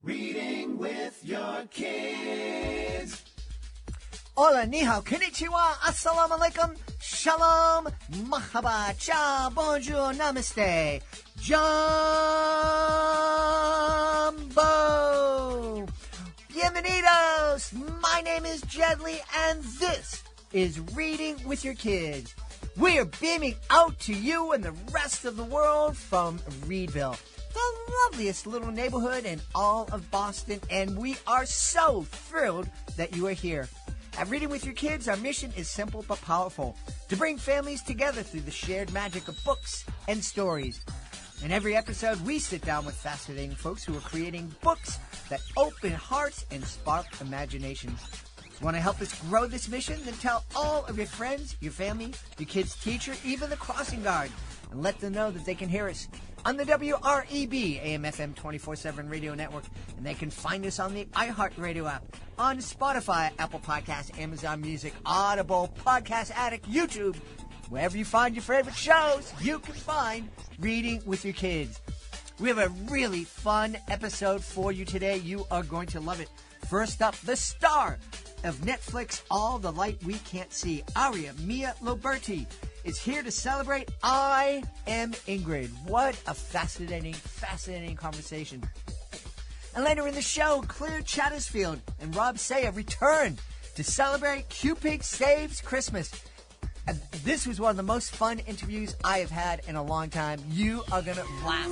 Reading with your kids. Hola, ni hao, konnichiwa, assalamu alaikum, shalom, mahaba, ciao, bonjour, namaste, jumbo, bienvenidos. My name is Jed Lee, and this is Reading with Your Kids. We are beaming out to you and the rest of the world from Reedville, the loveliest little neighborhood in all of Boston, and we are so thrilled that you are here. At Reading with Your Kids, our mission is simple but powerful, to bring families together through the shared magic of books and stories. In every episode, we sit down with fascinating folks who are creating books that open hearts and spark imaginations. Want to help us grow this mission? Then tell all of your friends, your family, your kids' teacher, even the crossing guard, and let them know that they can hear us on the WREB AM/FM 24/7 radio network, and they can find us on the iHeartRadio app, on Spotify, Apple Podcasts, Amazon Music, Audible, Podcast Addict, YouTube. Wherever you find your favorite shows, you can find Reading with Your Kids. We have a really fun episode for you today. You are going to love it. First up, the star of Netflix, All the Light We Can't See, Aria Mia Loberti, is here to celebrate I Am Ingrid. What a fascinating conversation. And later in the show, Claire Chattersfield and Rob Saya return to celebrate Cupid Saves Christmas. And this was one of the most fun interviews I have had in a long time. You are going to laugh.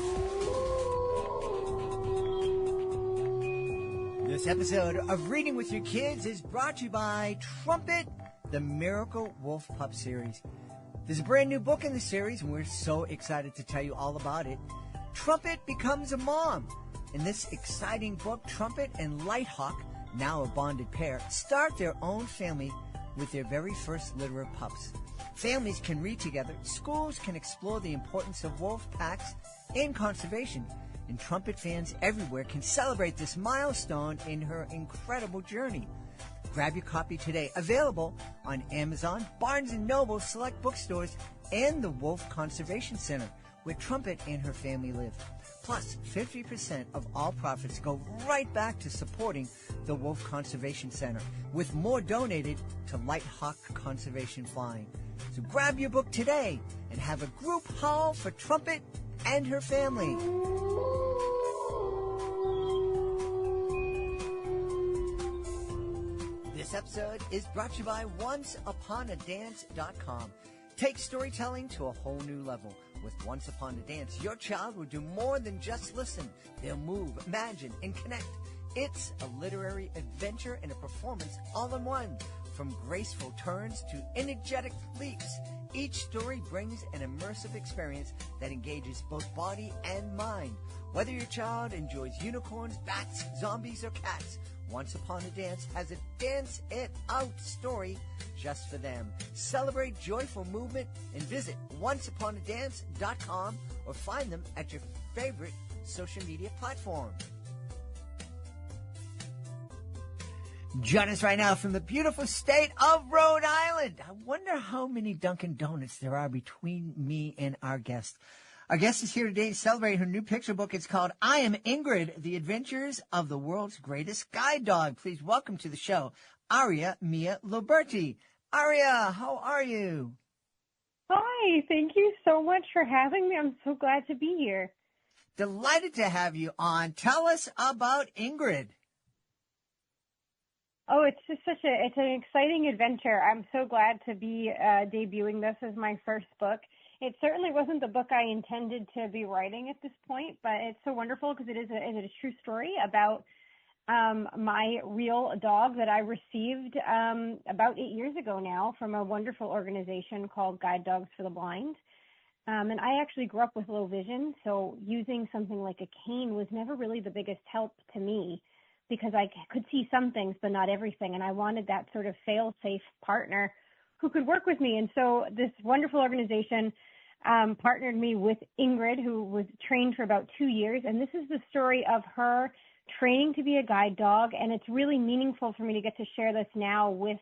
This episode of Reading with Your Kids is brought to you by Trumpet, the Miracle Wolf Pup series. There's a brand new book in the series, and we're so excited to tell you all about it. Trumpet becomes a mom. In this exciting book, Trumpet and Lighthawk, now a bonded pair, start their own family with their very first litter of pups. Families can read together, schools can explore the importance of wolf packs and conservation, and Trumpet fans everywhere can celebrate this milestone in her incredible journey. Grab your copy today. Available on Amazon, Barnes & Noble, select bookstores, and the Wolf Conservation Center, where Trumpet and her family live. Plus, 50% of all profits go right back to supporting the Wolf Conservation Center, with more donated to Lighthawk Conservation Flying. So grab your book today and have a group haul for Trumpet and her family. This episode is brought to you by OnceUponADance.com. Take storytelling to a whole new level. With Once Upon a Dance, your child will do more than just listen. They'll move, imagine, and connect. It's a literary adventure and a performance all in one. From graceful turns to energetic leaps, each story brings an immersive experience that engages both body and mind. Whether your child enjoys unicorns, bats, zombies, or cats, Once Upon a Dance has a Dance It Out story just for them. Celebrate joyful movement and visit OnceUponADance.com or find them at your favorite social media platform. Join us right now from the beautiful state of Rhode Island. I wonder how many Dunkin' Donuts there are between me and our guest. Our guest is here today to celebrate her new picture book. It's called I Am Ingrid, The Adventures of the World's Greatest Guide Dog. Please welcome to the show, Aria Mia Loberti. Aria, how are you? Hi, thank you so much for having me. I'm so glad to be here. Delighted to have you on. Tell us about Ingrid. Oh, it's just it's an exciting adventure. I'm so glad to be debuting this as my first book. It certainly wasn't the book I intended to be writing at this point, but it's so wonderful because it is a true story about my real dog that I received about 8 years ago now from a wonderful organization called Guide Dogs for the Blind. And I actually grew up with low vision, so using something like a cane was never really the biggest help to me because I could see some things but not everything, and I wanted that sort of fail-safe partner who could work with me. And so this wonderful organization partnered me with Ingrid, who was trained for about 2 years. And this is the story of her training to be a guide dog. And it's really meaningful for me to get to share this now with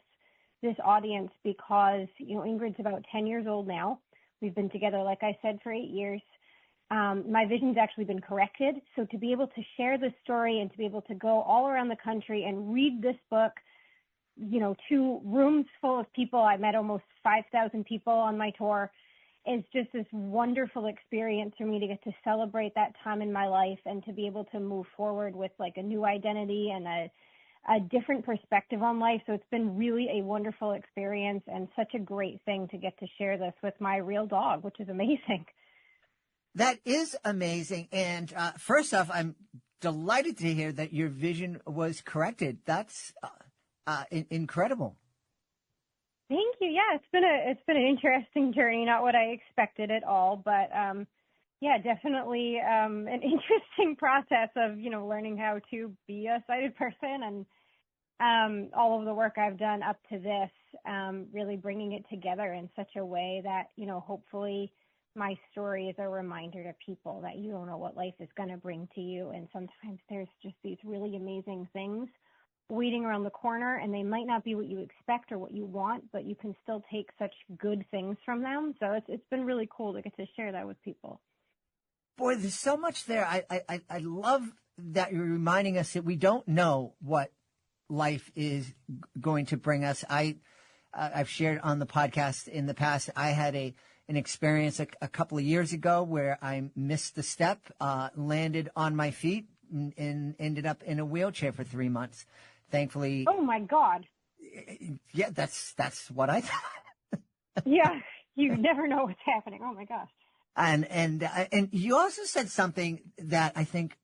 this audience because, Ingrid's about 10 years old now. We've been together, like I said, for 8 years. My vision's actually been corrected. So to be able to share this story and to be able to go all around the country and read this book, to rooms full of people, I met almost 5,000 people on my tour, is just this wonderful experience for me to get to celebrate that time in my life and to be able to move forward with like a new identity and a different perspective on life. So it's been really a wonderful experience and such a great thing to get to share this with my real dog, which is amazing. That is amazing. And first off, I'm delighted to hear that your vision was corrected. That's incredible. Thank you. Yeah, it's been an interesting journey, not what I expected at all, but yeah, definitely an interesting process of learning how to be a sighted person, and all of the work I've done up to this, really bringing it together in such a way that hopefully my story is a reminder to people that you don't know what life is going to bring to you, and sometimes there's just these really amazing things waiting around the corner, and they might not be what you expect or what you want, but you can still take such good things from them. So it's been really cool to get to share that with people. Boy, there's so much there. I love that you're reminding us that we don't know what life is going to bring us. I've shared on the podcast in the past, I had an experience a couple of years ago where I missed the step, landed on my feet, and ended up in a wheelchair for 3 months. Thankfully. Oh my God. Yeah, that's what I thought. Yeah, you never know what's happening. Oh my gosh. And you also said something that I think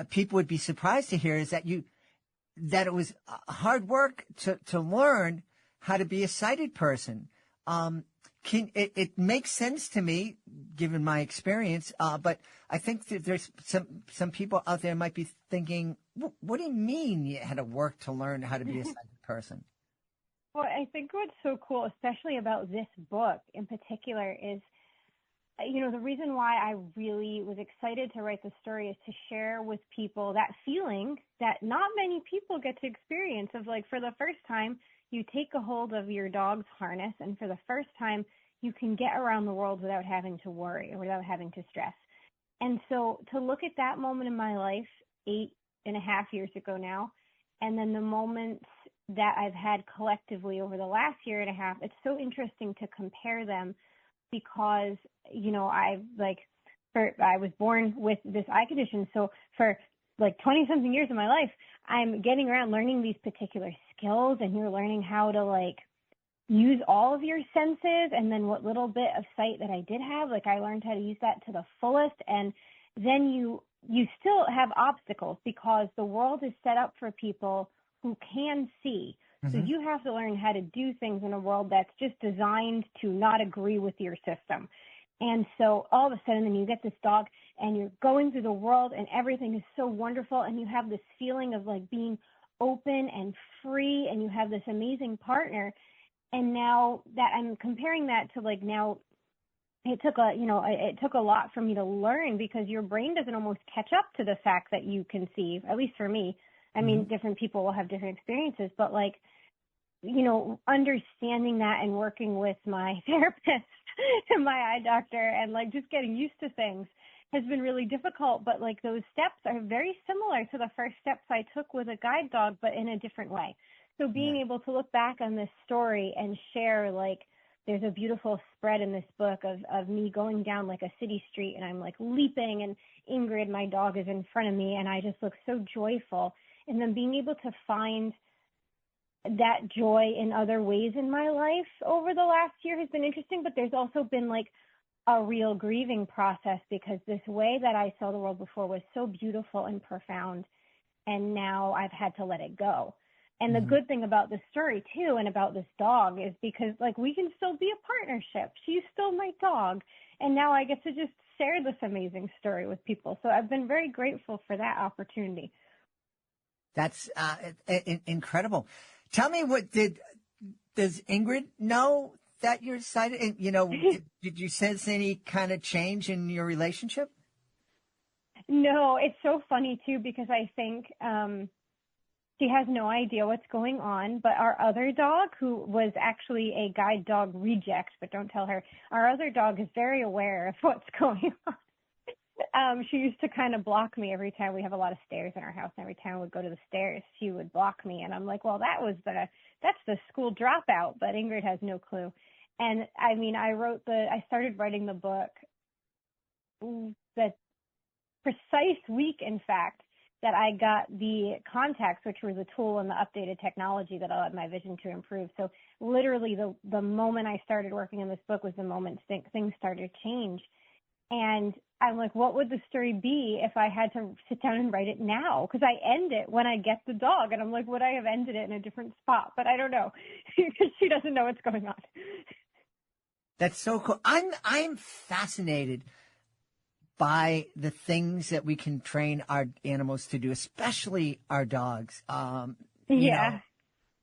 people would be surprised to hear, is that it was hard work to learn how to be a sighted person. It makes sense to me, given my experience, but I think that there's some people out there might be thinking, what do you mean you had to work to learn how to be a sighted person? Well, I think what's so cool, especially about this book in particular, is, the reason why I really was excited to write the story is to share with people that feeling that not many people get to experience of, like, for the first time, you take a hold of your dog's harness, and for the first time, you can get around the world without having to worry or without having to stress. And so to look at that moment in my life 8.5 years ago now, and then the moments that I've had collectively over the last 1.5 years, it's so interesting to compare them because, I was born with this eye condition. So for like 20 something years of my life, I'm getting around learning these particular skills, and you're learning how to use all of your senses. And then what little bit of sight that I did have, I learned how to use that to the fullest. And then you still have obstacles because the world is set up for people who can see. Mm-hmm. So you have to learn how to do things in a world that's just designed to not agree with your system. And so all of a sudden, then you get this dog and you're going through the world and everything is so wonderful. And you have this feeling of being open and free, and you have this amazing partner. And now that I'm comparing that to now, it took a lot for me to learn, because your brain doesn't almost catch up to the fact that you conceive, at least for me. I mean, different people will have different experiences, but understanding that and working with my therapist and my eye doctor and just getting used to things has been really difficult. But those steps are very similar to the first steps I took with a guide dog, but in a different way. So being able to look back on this story and share, there's a beautiful spread in this book of me going down a city street, and I'm leaping, and Ingrid, my dog, is in front of me, and I just look so joyful. And then being able to find that joy in other ways in my life over the last year has been interesting, but there's also been a real grieving process, because this way that I saw the world before was so beautiful and profound, and now I've had to let it go. And the good thing about this story too, and about this dog, is because we can still be a partnership. She's still my dog, and now I get to just share this amazing story with people. So I've been very grateful for that opportunity. That's incredible. Tell me, does Ingrid know that you're sighted? And, did you sense any kind of change in your relationship? No, it's so funny too, because I think she has no idea what's going on. But our other dog, who was actually a guide dog reject, but don't tell her, our other dog is very aware of what's going on. She used to kind of block me every time. We have a lot of stairs in our house, and every time we'd go to the stairs, she would block me. And I'm like, well, that's the school dropout, but Ingrid has no clue. And I mean, I started writing the book the precise week, in fact, that I got the contacts, which were the tool and the updated technology that allowed my vision to improve. So literally the moment I started working on this book was the moment things started to change. And I'm like, what would the story be if I had to sit down and write it now? Because I end it when I get the dog. And I'm like, would I have ended it in a different spot? But I don't know, because she doesn't know what's going on. That's so cool. I'm fascinated by the things that we can train our animals to do, especially our dogs. You know,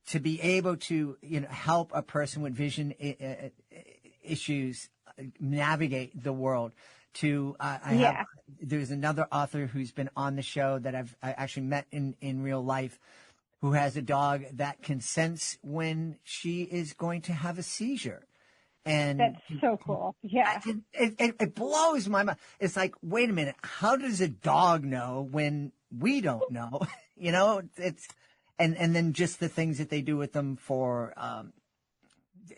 to be able to, help a person with vision issues navigate the world. There's another author who's been on the show that I actually met in real life, who has a dog that can sense when she is going to have a seizure. And that's so cool. Yeah. It blows my mind. It's like, wait a minute. How does a dog know when we don't know? And then just the things that they do with them for,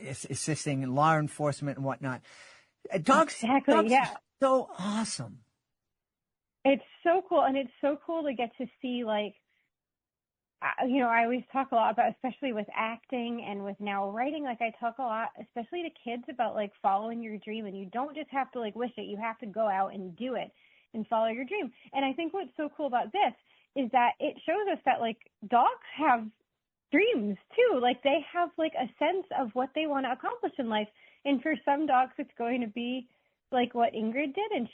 assisting in law enforcement and whatnot. Dogs are so awesome. It's so cool. And it's so cool to get to see, like, I always talk a lot about, especially with acting and with now writing, like I talk a lot, especially to kids, about like following your dream. And you don't just have to like wish it. You have to go out and do it and follow your dream. And I think what's so cool about this is that it shows us that like dogs have dreams too. Like they have like a sense of what they want to accomplish in life. And for some dogs, it's going to be like what Ingrid did. And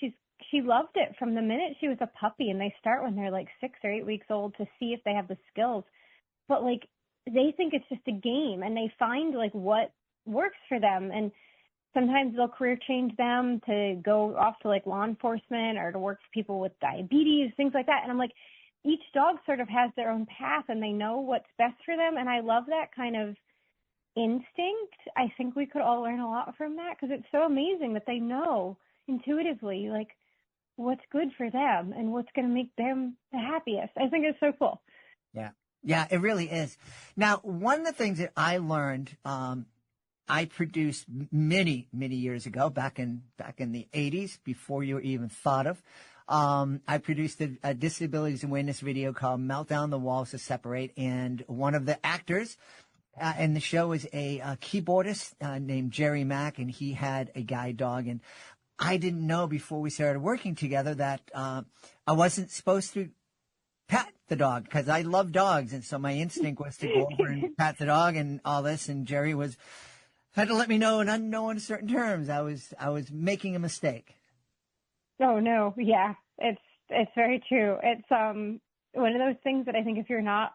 she loved it from the minute she was a puppy, and they start when they're like 6 or 8 weeks old to see if they have the skills. But like they think it's just a game, and they find like what works for them. And sometimes they'll career change them to go off to like law enforcement or to work for people with diabetes, things like that. And I'm like, each dog sort of has their own path, and they know what's best for them. And I love that kind of instinct. I think we could all learn a lot from that, because it's so amazing that they know intuitively like what's good for them and what's going to make them the happiest. I think it's so cool. Yeah, it really is. Now, one of the things that I learned, I produced many years ago, back in the 80s, before you were even thought of. I produced a disabilities awareness video called Meltdown, the Walls to Separate. And one of the actors in the show was a keyboardist named Jerry Mack, and he had a guide dog. And I didn't know before we started working together that I wasn't supposed to pet the dog, because I love dogs. And so my instinct was to go over and pat the dog and all this. And Jerry had to let me know in uncertain terms I was making a mistake. Oh, no. Yeah, it's very true. It's one of those things that I think if you're not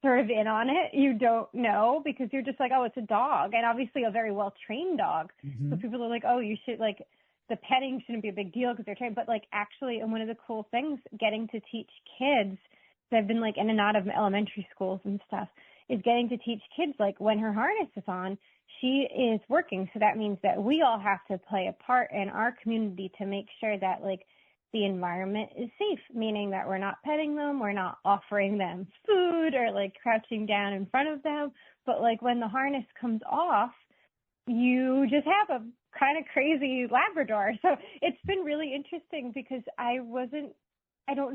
sort of in on it, you don't know, because you're just like, oh, it's a dog, and obviously a very well-trained dog. Mm-hmm. So people are like, oh, you should, like, the petting shouldn't be a big deal because they're trained. But, like, actually, and one of the cool things getting to teach kids, that I've been, like, in and out of elementary schools and stuff, is getting to teach kids, like, when her harness is on, she is working. So that means that we all have to play a part in our community to make sure that, like, the environment is safe, meaning that we're not petting them, we're not offering them food or like crouching down in front of them. But like when the harness comes off, you just have a kind of crazy Labrador. So it's been really interesting, because I don't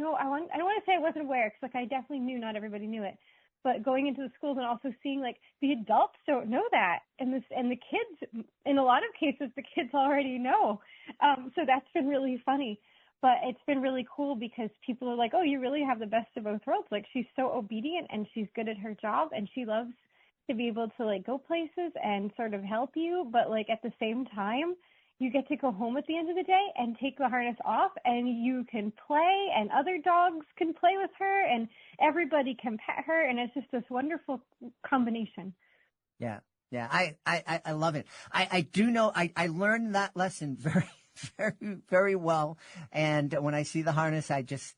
want to say I wasn't aware, because like I definitely knew not everybody knew it. But going into the schools and also seeing like the adults don't know that, and the kids, in a lot of cases, the kids already know. So that's been really funny. But it's been really cool, because people are like, oh, you really have the best of both worlds. Like, she's so obedient and she's good at her job, and she loves to be able to like go places and sort of help you. But like at the same time, you get to go home at the end of the day and take the harness off, and you can play, and other dogs can play with her, and everybody can pet her. And it's just this wonderful combination. Yeah. I love it. I do know, I learned that lesson very, very well. And when I see the harness, I just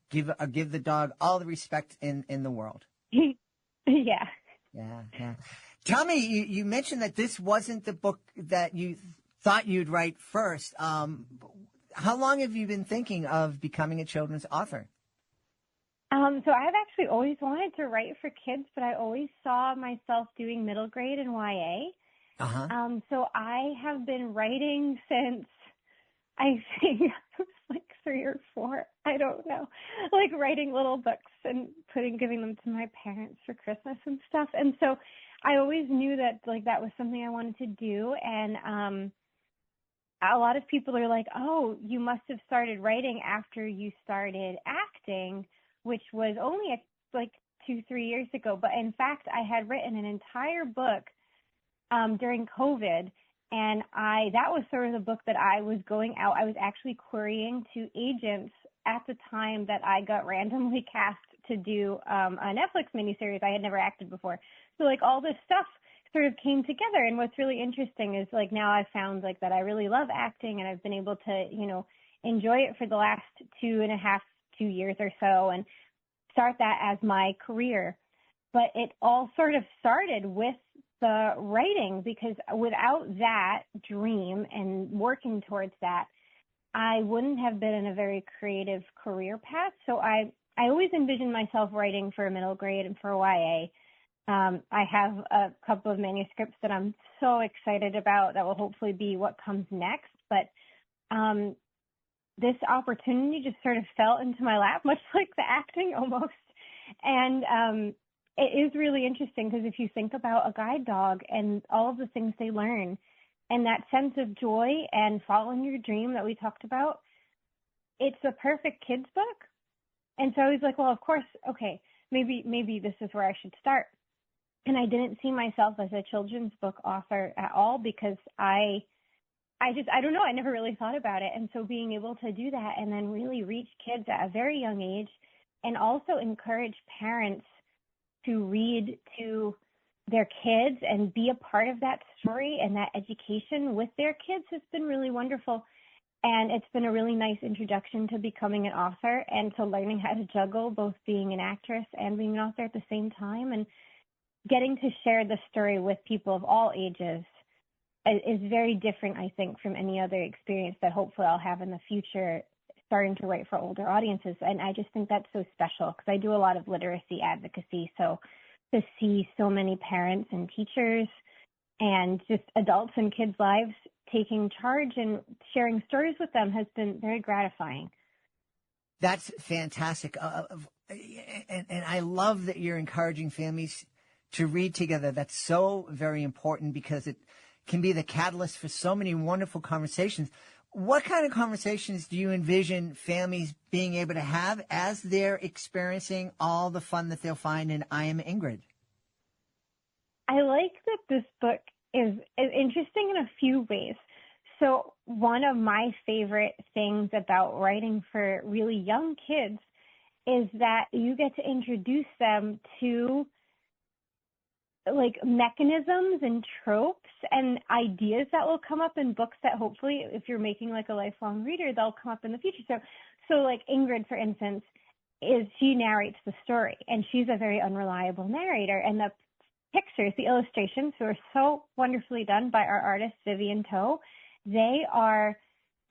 give the dog all the respect in the world. Yeah. Tell me, you mentioned that this wasn't the book that you thought you'd write first. how long have you been thinking of becoming a children's author? So I've actually always wanted to write for kids, but I always saw myself doing middle grade and YA. So I have been writing since I think I was like 3 or 4. I don't know. Like writing little books and giving them to my parents for Christmas and stuff. And so I always knew that like that was something I wanted to do. And a lot of people are like, oh, you must have started writing after you started acting, which was only like 2-3 years ago. But in fact, I had written an entire book during COVID, and that was sort of the book that I was going out. I was actually querying to agents at the time that I got randomly cast to do a Netflix miniseries. I had never acted before. So like all this stuff sort of came together. And what's really interesting is like now I've found like that I really love acting, and I've been able to, enjoy it for the last 2 years or so and start that as my career. But it all sort of started with the writing, because without that dream and working towards that, I wouldn't have been in a very creative career path. So I always envisioned myself writing for middle grade and for YA. I have a couple of manuscripts that I'm so excited about that will hopefully be what comes next. But this opportunity just sort of fell into my lap, much like the acting almost. And it is really interesting because if you think about a guide dog and all of the things they learn and that sense of joy and following your dream that we talked about, it's a perfect kids book. And so I was like, well, of course, okay, maybe this is where I should start. And I didn't see myself as a children's book author at all because I don't know, I never really thought about it. And so being able to do that and then really reach kids at a very young age and also encourage parents to read to their kids and be a part of that story and that education with their kids has been really wonderful. And it's been a really nice introduction to becoming an author and to learning how to juggle both being an actress and being an author at the same time, and getting to share the story with people of all ages is very different, I think, from any other experience that hopefully I'll have in the future starting to write for older audiences. And I just think that's so special because I do a lot of literacy advocacy. So to see so many parents and teachers and just adults in kids' lives taking charge and sharing stories with them has been very gratifying. That's fantastic. And I love that you're encouraging families to read together. That's so very important because it can be the catalyst for so many wonderful conversations. What kind of conversations do you envision families being able to have as they're experiencing all the fun that they'll find in I Am Ingrid? I like that this book is interesting in a few ways. So one of my favorite things about writing for really young kids is that you get to introduce them to like mechanisms and tropes and ideas that will come up in books that hopefully, if you're making like a lifelong reader, they'll come up in the future. So like Ingrid, for instance, she narrates the story, and she's a very unreliable narrator. And the pictures, the illustrations, who are so wonderfully done by our artist Vivian Toe, they are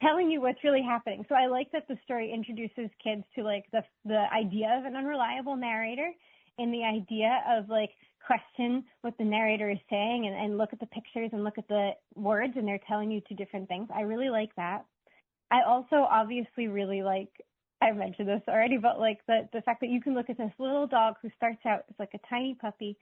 telling you what's really happening. So I like that the story introduces kids to like the idea of an unreliable narrator and the idea of like question what the narrator is saying and look at the pictures and look at the words, and they're telling you 2 different things. I really like that. I also obviously really like, I mentioned this already, but like the fact that you can look at this little dog who starts out as like a tiny puppy,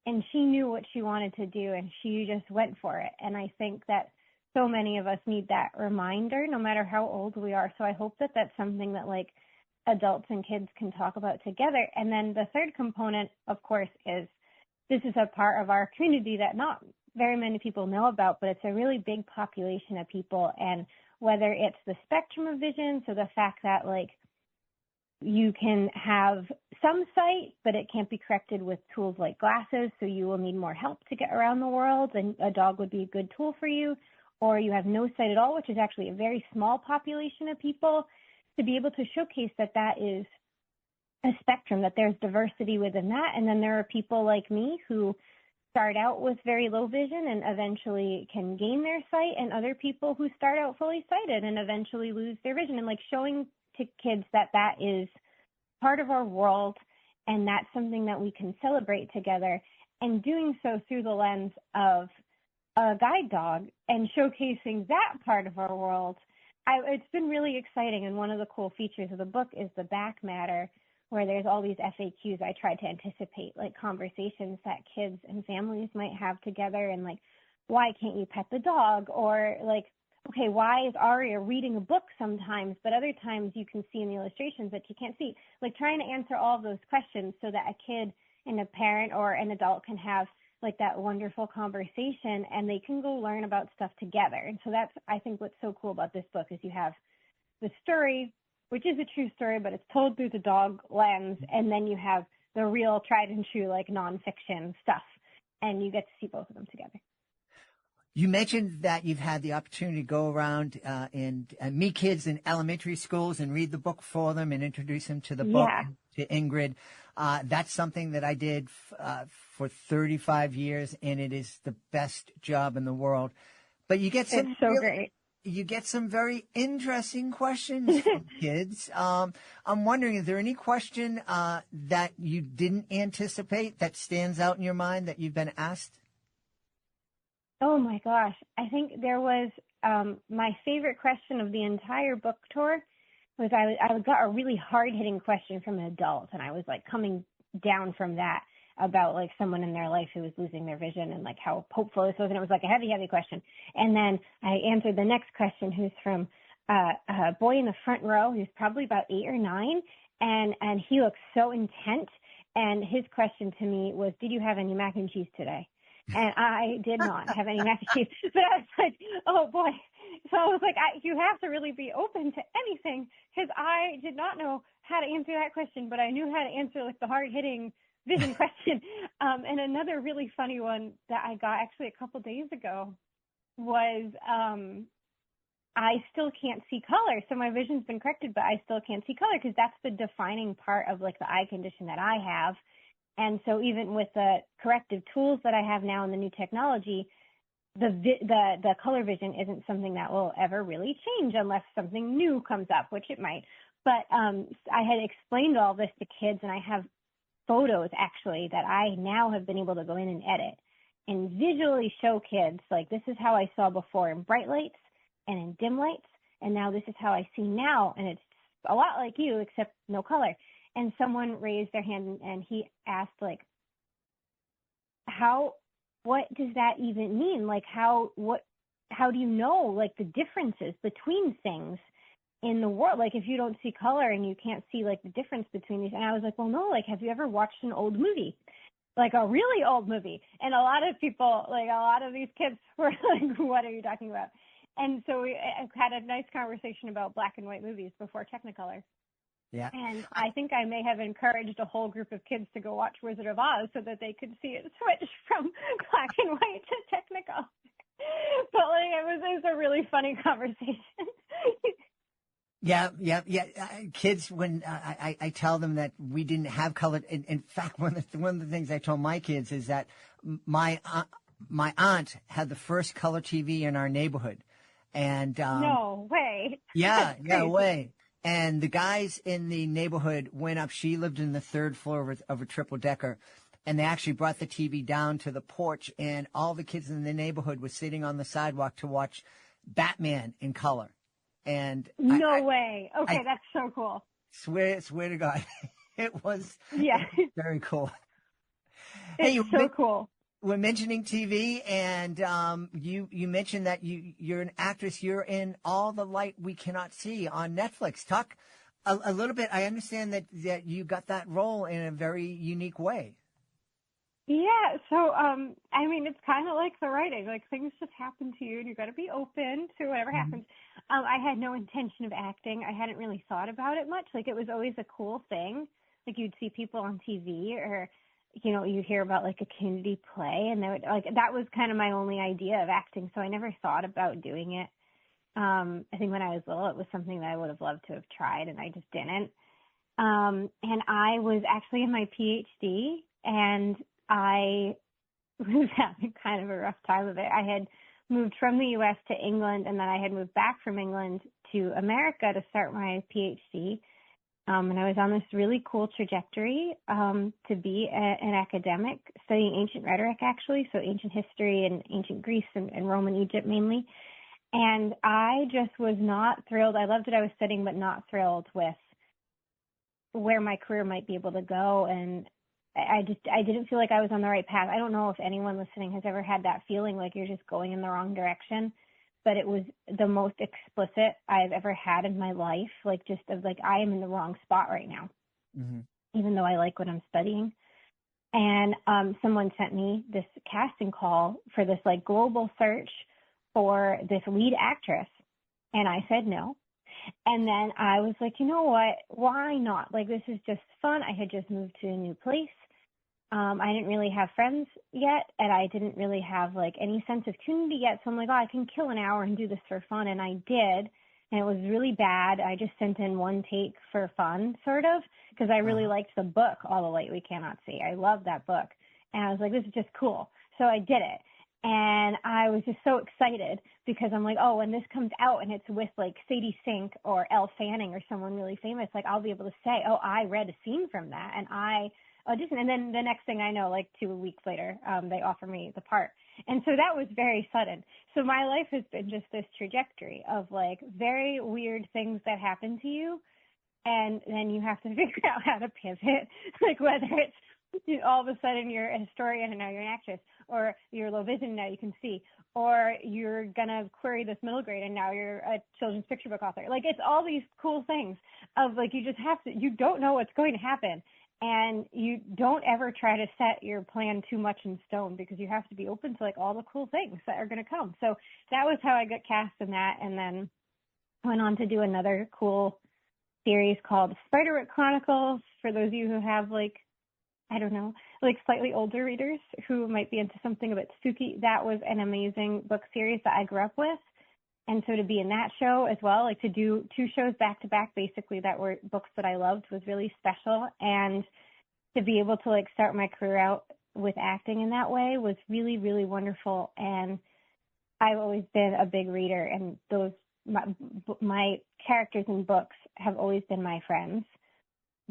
and she knew what she wanted to do and she just went for it. And I think that so many of us need that reminder no matter how old we are. So I hope that that's something that like adults and kids can talk about together. And then the third component, of course, is this is a part of our community that not very many people know about, but it's a really big population of people. And whether it's the spectrum of vision, so the fact that like you can have some sight, but it can't be corrected with tools like glasses, so you will need more help to get around the world, and a dog would be a good tool for you. Or you have no sight at all, which is actually a very small population of people, to be able to showcase that that is a spectrum, that there's diversity within that. And then there are people like me who start out with very low vision and eventually can gain their sight, and other people who start out fully sighted and eventually lose their vision, and like showing to kids that that is part of our world and that's something that we can celebrate together, and doing so through the lens of a guide dog and showcasing that part of our world. It's been really exciting, and one of the cool features of the book is the back matter, where there's all these FAQs. I tried to anticipate like conversations that kids and families might have together, and like, why can't you pet the dog? Or like, okay, why is Aria reading a book sometimes, but other times you can see in the illustrations that you can't see? Like trying to answer all of those questions so that a kid and a parent or an adult can have like that wonderful conversation, and they can go learn about stuff together. And so that's, I think, what's so cool about this book is you have the story, which is a true story, but it's told through the dog lens, and then you have the real tried and true like nonfiction stuff, and you get to see both of them together. You mentioned that you've had the opportunity to go around and meet kids in elementary schools and read the book for them and introduce them to the book, to Ingrid. That's something that I did for 35 years, and it is the best job in the world. But you get some great. You get some very interesting questions from kids. I'm wondering, is there any question that you didn't anticipate that stands out in your mind that you've been asked? Oh my gosh. I think there was my favorite question of the entire book tour was I got a really hard-hitting question from an adult, and I was like coming down from that about like someone in their life who was losing their vision and like how hopeful this was, and it was like a heavy question. And then I answered the next question, who's from a boy in the front row who's probably about 8 or 9, and he looks so intent, and his question to me was, did you have any mac and cheese today? And I did not have any mac and cheese. But I was like, oh boy. So I was like, you have to really be open to anything, because I did not know how to answer that question, but I knew how to answer like the hard-hitting vision question. And another really funny one that I got actually a couple days ago was I still can't see color. So my vision's been corrected, but I still can't see color, because that's the defining part of like the eye condition that I have. And so even with the corrective tools that I have now in the new technology, the color vision isn't something that will ever really change unless something new comes up, which it might. But I had explained all this to kids, and I have photos actually that I now have been able to go in and edit and visually show kids, like, this is how I saw before in bright lights and in dim lights, and now this is how I see now, and it's a lot like you except no color. And someone raised their hand and he asked, like, what does that even mean? Like, how do you know, like, the differences between things in the world? Like, if you don't see color and you can't see, like, the difference between these. And I was like, well, no, like, have you ever watched an old movie? Like a really old movie? And a lot of people, like, a lot of these kids were like, what are you talking about? And so we had a nice conversation about black and white movies before Technicolor. Yeah. And I think I may have encouraged a whole group of kids to go watch Wizard of Oz so that they could see it switch from black and white to Technicolor. But like, it was a really funny conversation. Yeah. Kids, when I tell them that we didn't have color, in fact, one of the things I told my kids is that my aunt had the first color TV in our neighborhood, and no way. Yeah, no way. And the guys in the neighborhood went up. She lived in the 3rd floor of a triple decker, and they actually brought the TV down to the porch, and all the kids in the neighborhood were sitting on the sidewalk to watch Batman in color. And no way. Okay, that's so cool. Swear to God, it was very cool. It's so cool. We're mentioning TV, and you mentioned that you're an actress. You're in All the Light We Cannot See on Netflix. Talk a little bit. I understand that you got that role in a very unique way. Yeah, so I mean, it's kind of like the writing. Like, things just happen to you, and you got to be open to whatever happens. I had no intention of acting. I hadn't really thought about it much. Like, it was always a cool thing. Like, you'd see people on TV, or you know, you hear about like a community play, and that was kind of my only idea of acting. So I never thought about doing it. I think when I was little, it was something that I would have loved to have tried, and I just didn't. And I was actually in my PhD, and I was having kind of a rough time of it. I had moved from the U.S. to England, and then I had moved back from England to America to start my PhD. And I was on this really cool trajectory to be an academic studying ancient rhetoric, actually, so ancient history and ancient Greece and Roman Egypt mainly. And I just was not thrilled. I loved what I was studying, but not thrilled with where my career might be able to go. And I didn't feel like I was on the right path. I don't know if anyone listening has ever had that feeling like you're just going in the wrong direction, but it was the most explicit I've ever had in my life. Like just of like, I am in the wrong spot right now, even though I like what I'm studying. And someone sent me this casting call for this like global search for this lead actress. And I said no. And then I was like, you know what? Why not? Like, this is just fun. I had just moved to a new place. I didn't really have friends yet, and I didn't really have like any sense of community yet. So I'm like, oh, I can kill an hour and do this for fun. And I did. And it was really bad. I just sent in one take for fun, sort of, because I really liked the book, All the Light We Cannot See. I love that book. And I was like, this is just cool. So I did it. And I was just so excited because I'm like, oh, when this comes out and it's with like Sadie Sink or Elle Fanning or someone really famous, like I'll be able to say, oh, I read a scene from that and I auditioned. And then the next thing I know, like 2 weeks later, they offer me the part. And so that was very sudden. So my life has been just this trajectory of like very weird things that happen to you. And then you have to figure out how to pivot, like whether it's all of a sudden you're a historian and now you're an actress, or you're low vision and now you can see, or you're going to query this middle grade and now you're a children's picture book author. Like it's all these cool things of like, you just have to, you don't know what's going to happen. And you don't ever try to set your plan too much in stone because you have to be open to like all the cool things that are going to come. So that was how I got cast in that. And then went on to do another cool series called Spiderwick Chronicles for those of you who have like, I don't know, like slightly older readers who might be into something a bit spooky. That was an amazing book series that I grew up with. And so to be in that show as well, like to do 2 shows back to back, basically that were books that I loved was really special. And to be able to like start my career out with acting in that way was really, really wonderful. And I've always been a big reader, and those, my characters in books have always been my friends.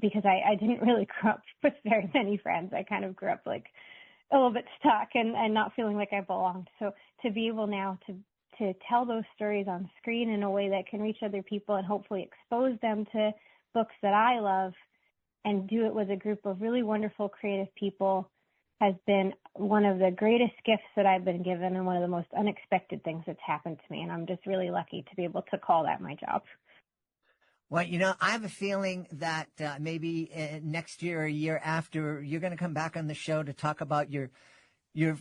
Because I didn't really grow up with very many friends. I kind of grew up like a little bit stuck and not feeling like I belonged. So to be able now to tell those stories on screen in a way that can reach other people and hopefully expose them to books that I love and do it with a group of really wonderful creative people has been one of the greatest gifts that I've been given and one of the most unexpected things that's happened to me. And I'm just really lucky to be able to call that my job. Well, you know, I have a feeling that maybe next year or a year after, you're going to come back on the show to talk about your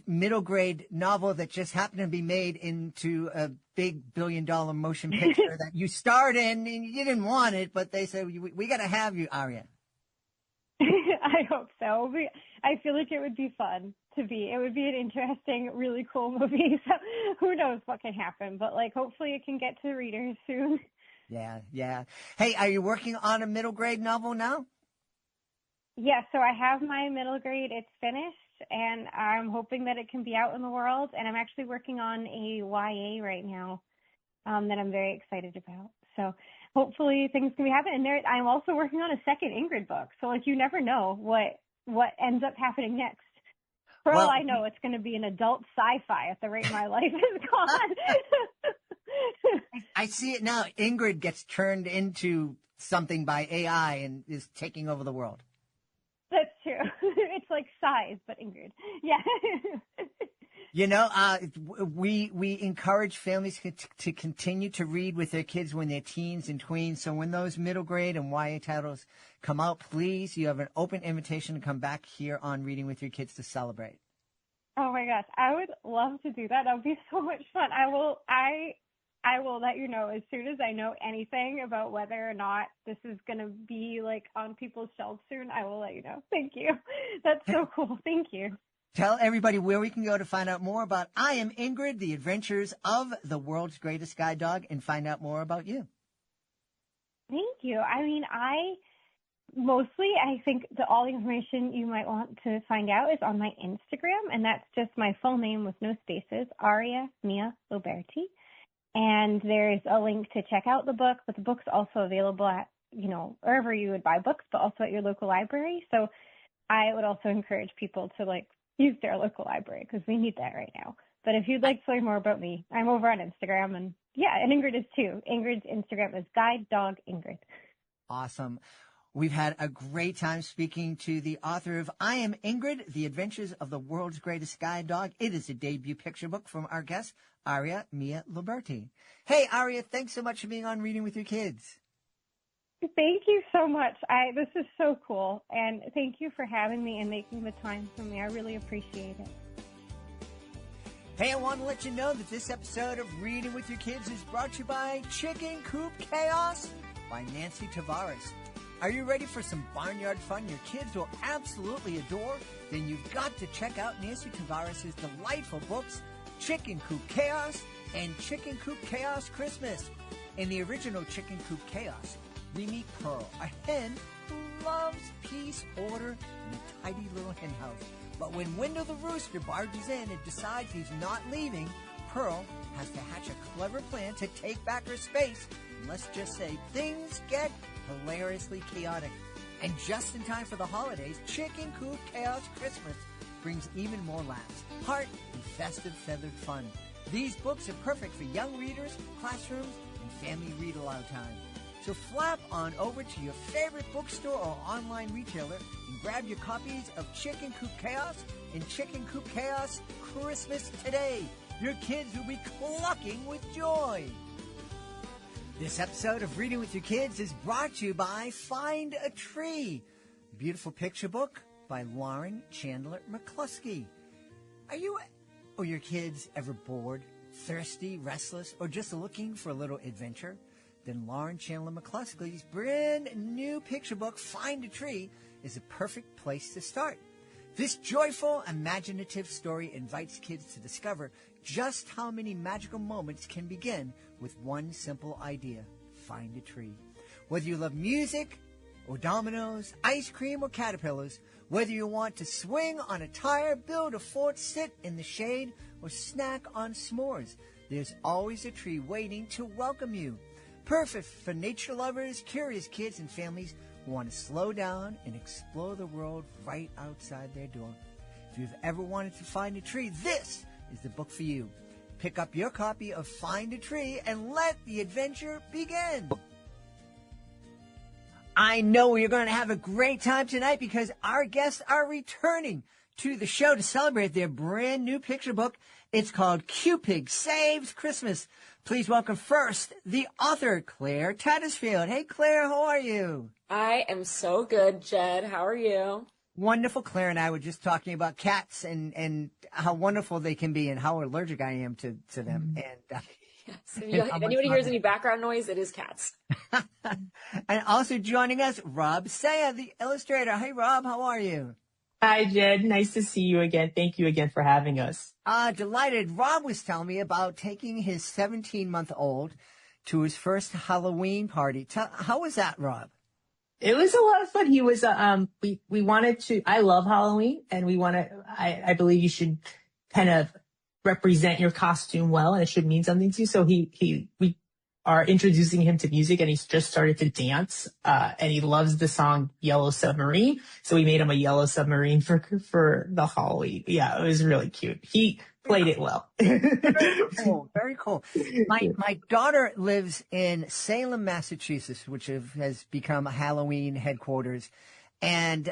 middle grade novel that just happened to be made into a big $1 billion motion picture that you starred in, and you didn't want it, but they said, we got to have you, Aria. I hope so. I feel like it would be fun to be. It would be an interesting, really cool movie. So who knows what can happen, but like hopefully it can get to readers soon. Yeah. Hey, are you working on a middle grade novel now? Yeah, so I have my middle grade. It's finished, and I'm hoping that it can be out in the world. And I'm actually working on a YA right now that I'm very excited about. So hopefully things can be happening. And I'm also working on a second Ingrid book. So like you never know what ends up happening next. For all I know, it's going to be an adult sci-fi at the rate my life is gone. I see it now. Ingrid gets turned into something by AI and is taking over the world. That's true. It's like Size, but Ingrid. Yeah. You know, we encourage families to continue to read with their kids when they're teens and tweens. So when those middle grade and YA titles come out, please, you have an open invitation to come back here on Reading with Your Kids to celebrate. Oh my gosh, I would love to do that. That would be so much fun. I will let you know as soon as I know anything about whether or not this is going to be like on people's shelves soon. I will let you know. Thank you. That's so cool. Thank you. Tell everybody where we can go to find out more about I Am Ingrid, the adventures of the world's greatest guide dog, and find out more about you. Thank you. I mean, Mostly, I think all the information you might want to find out is on my Instagram, and that's just my full name with no spaces, Aria Mia Loberti. And there's a link to check out the book, but the book's also available at, wherever you would buy books, but also at your local library. So I would also encourage people to use their local library because we need that right now. But if you'd like to learn more about me, I'm over on Instagram, and Ingrid is too. Ingrid's Instagram is Guide Dog Ingrid. Awesome. We've had a great time speaking to the author of I Am Ingrid, The Adventures of the World's Greatest Guide Dog. It is a debut picture book from our guest, Aria Mia Loberti. Hey, Aria, thanks so much for being on Reading with Your Kids. Thank you so much. This is so cool, and thank you for having me and making the time for me. I really appreciate it. Hey, I want to let you know that this episode of Reading with Your Kids is brought to you by Chicken Coop Chaos by Nancy Tavares. Are you ready for some barnyard fun your kids will absolutely adore? Then you've got to check out Nancy Tavares' delightful books, Chicken Coop Chaos and Chicken Coop Chaos Christmas. In the original Chicken Coop Chaos, we meet Pearl, a hen who loves peace, order, and a tidy little hen house. But when Wendell the rooster barges in and decides he's not leaving, Pearl has to hatch a clever plan to take back her space. And let's just say things get hilariously chaotic. And just in time for the holidays, Chicken Coop Chaos Christmas brings even more laughs, heart, and festive feathered fun. These books are perfect for young readers, classrooms, and family read-aloud time. So flap on over to your favorite bookstore or online retailer and grab your copies of Chicken Coop Chaos and Chicken Coop Chaos Christmas today. Your kids will be clucking with joy. This episode of Reading with Your Kids is brought to you by Find a Tree, a beautiful picture book by Lauren Chandler McCluskey. Are you or your kids ever bored, thirsty, restless, or just looking for a little adventure? Then Lauren Chandler McCluskey's brand new picture book, Find a Tree, is a perfect place to start. This joyful, imaginative story invites kids to discover just how many magical moments can begin with one simple idea: find a tree. Whether you love music or dominoes, ice cream or caterpillars, whether you want to swing on a tire, build a fort, sit in the shade, or snack on s'mores, there's always a tree waiting to welcome you. Perfect for nature lovers, curious kids, and families who want to slow down and explore the world right outside their door. If you've ever wanted to find a tree, this is the book for you. Pick up your copy of Find a Tree and let the adventure begin. I know you're going to have a great time tonight because our guests are returning to the show to celebrate their brand new picture book. It's called Q-Pig Saves Christmas. Please welcome first the author, Claire Tattersfield. Hey, Claire, how are you? I am so good, Jed. How are you? Wonderful. Claire and I were just talking about cats and how wonderful they can be and how allergic I am to them. And yes. If anybody hears any background noise, it is cats. And also joining us, Rob Saya, the illustrator. Hey, Rob, how are you? Hi, Jed. Nice to see you again. Thank you again for having us. Delighted. Rob was telling me about taking his 17-month-old to his first Halloween party. How was that, Rob? It was a lot of fun. He was, we wanted to, I love Halloween, and I believe you should kind of represent your costume well, and it should mean something to you. So we are introducing him to music, and he's just started to dance, and he loves the song Yellow Submarine. So we made him a Yellow Submarine for the Halloween. Yeah, it was really cute. He played it well. Very cool. Very cool. My daughter lives in Salem, Massachusetts, which has become a Halloween headquarters. And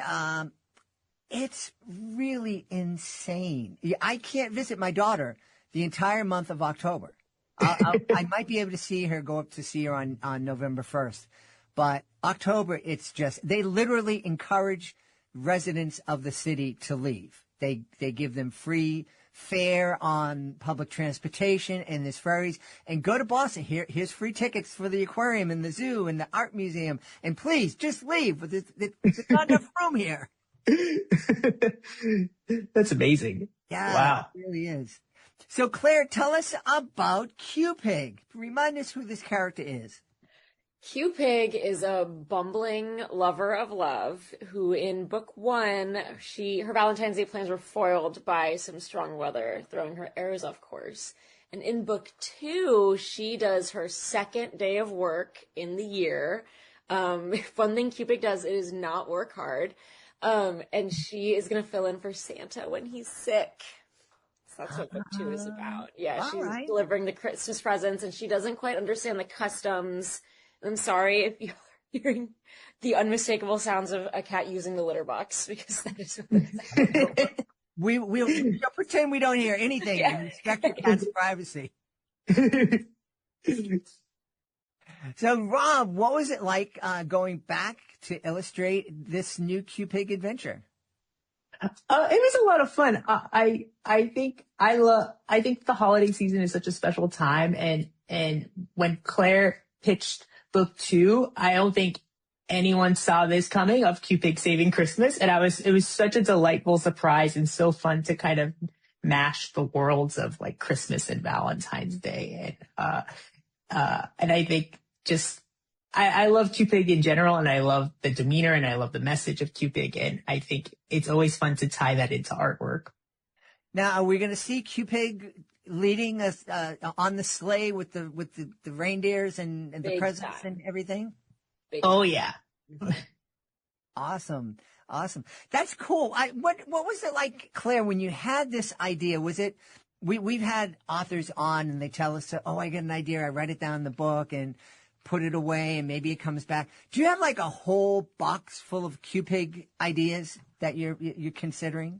it's really insane. I can't visit my daughter the entire month of October. I might be able to go up to see her on November 1st. But October, it's just, they literally encourage residents of the city to leave. They give them free fare on public transportation and there's ferries. And go to Boston. Here's free tickets for the aquarium and the zoo and the art museum. And please, just leave. There's not enough room here. That's amazing. Yeah, wow. It really is. So, Claire, tell us about Q-Pig. Remind us who this character is. Q-Pig is a bumbling lover of love who in book 1, her Valentine's Day plans were foiled by some strong weather, throwing her arrows off course. And in book 2, she does her second day of work in the year. One thing Q-Pig does, it is not work hard. And she is going to fill in for Santa when he's sick. So that's what book 2 is about. Yeah, she's delivering the Christmas presents, and she doesn't quite understand the customs. I'm sorry if you're hearing the unmistakable sounds of a cat using the litter box, because that is what it is. We'll pretend we don't hear anything and respect your cat's privacy. So, Rob, what was it like going back to illustrate this new Q-Pig adventure? It was a lot of fun. I think the holiday season is such a special time, and when Claire pitched book 2, I don't think anyone saw this coming of Q-Pig saving Christmas, and it was such a delightful surprise and so fun to kind of mash the worlds of like Christmas and Valentine's Day, and I think just I love Q-Pig in general, and I love the demeanor, and I love the message of Q-Pig, and I think it's always fun to tie that into artwork. Now, are we going to see Q-Pig leading us on the sleigh with the reindeers and the presents and everything? Oh yeah. Awesome. That's cool. What was it like, Claire, when you had this idea? Was it, we've had authors on and they tell us, oh, I get an idea, I write it down in the book and put it away and maybe it comes back. Do you have like a whole box full of Q-Pig ideas that you're considering?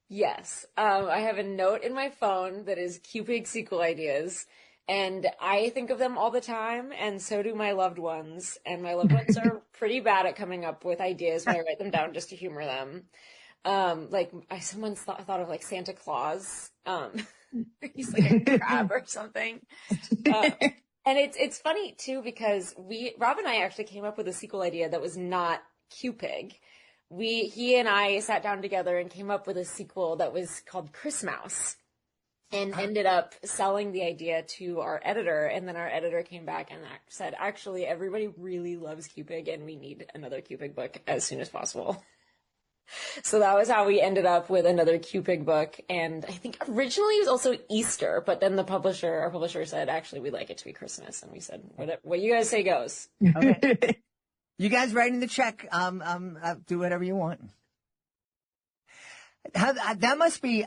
Yes. I have a note in my phone that is Q-Pig sequel ideas, and I think of them all the time, and so do my loved ones. And my loved ones are pretty bad at coming up with ideas when I write them down just to humor them. Someone thought of like Santa Claus. He's like a crab or something. And it's funny too, because Rob and I actually came up with a sequel idea that was not Q-Pig. He and I sat down together and came up with a sequel that was called Chris Mouse, and ended up selling the idea to our editor. And then our editor came back and said, actually, everybody really loves Q-Pig and we need another Q-Pig book as soon as possible. So that was how we ended up with another Q-Pig book. And I think originally it was also Easter, but then our publisher said, actually, we'd like it to be Christmas. And we said, what you guys say goes. Okay. You guys writing the check, do whatever you want. That must be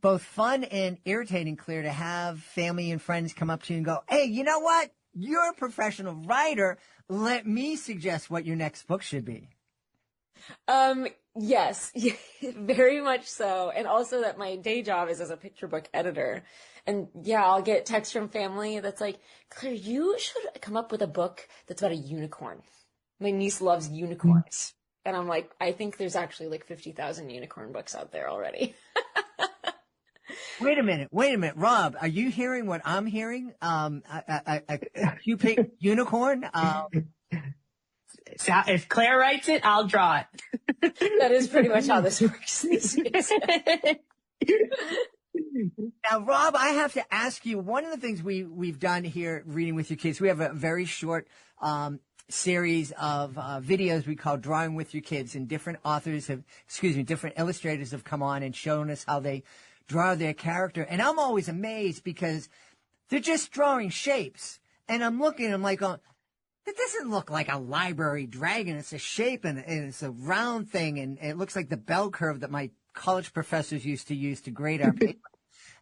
both fun and irritating, Claire, to have family and friends come up to you and go, hey, you know what? You're a professional writer. Let me suggest what your next book should be. Yes, very much so. And also that my day job is as a picture book editor. And yeah, I'll get texts from family that's like, Claire, you should come up with a book that's about a unicorn. My niece loves unicorns. And I'm like, I think there's actually like 50,000 unicorn books out there already. Wait a minute. Rob, are you hearing what I'm hearing? A Q-Pig unicorn? If Claire writes it, I'll draw it. That is pretty much how this works. Now, Rob, I have to ask you, one of the things we've done here reading with your kids, we have a very short series of videos we call Drawing with Your Kids, and different illustrators have come on and shown us how they draw their character. And I'm always amazed because they're just drawing shapes. And I'm like, that doesn't look like a library dragon. It's a shape and it's a round thing. And it looks like the bell curve that my college professors used to use to grade our paper.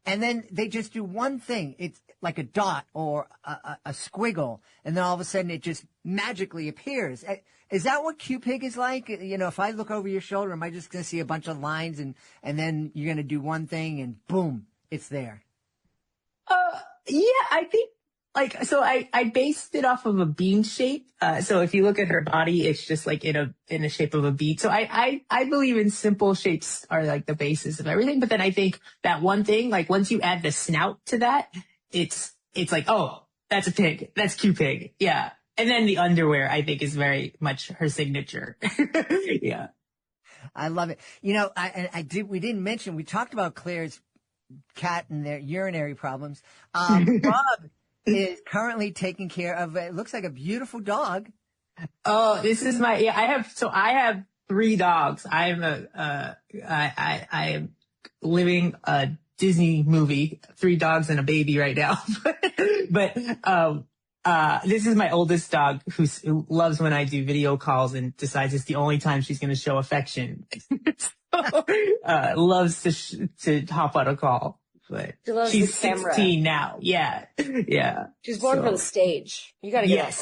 And then they just do one thing. It's like a dot or a squiggle. And then all of a sudden it just magically appears. Is that what Q-Pig is like? You know, if I look over your shoulder, am I just going to see a bunch of lines and then you're going to do one thing and boom, it's there? Yeah, I think I based it off of a bean shape. So if you look at her body, it's just like in a shape of a bean. So I believe in simple shapes are like the basis of everything. But then I think that one thing, like once you add the snout to that, it's like, oh, that's a pig. That's Q-Pig. Yeah. And then the underwear, I think, is very much her signature. Yeah. I love it. You know, we didn't mention, we talked about Claire's cat and their urinary problems. Rob, is currently taking care of, it looks like a beautiful dog. Oh, this is I have 3 dogs. I am living a Disney movie, 3 dogs and a baby right now. But, this is my oldest dog who loves when I do video calls and decides it's the only time she's going to show affection. Loves to hop on a call. But she's 16 now. Yeah. Yeah. She's born for the stage. You got to get on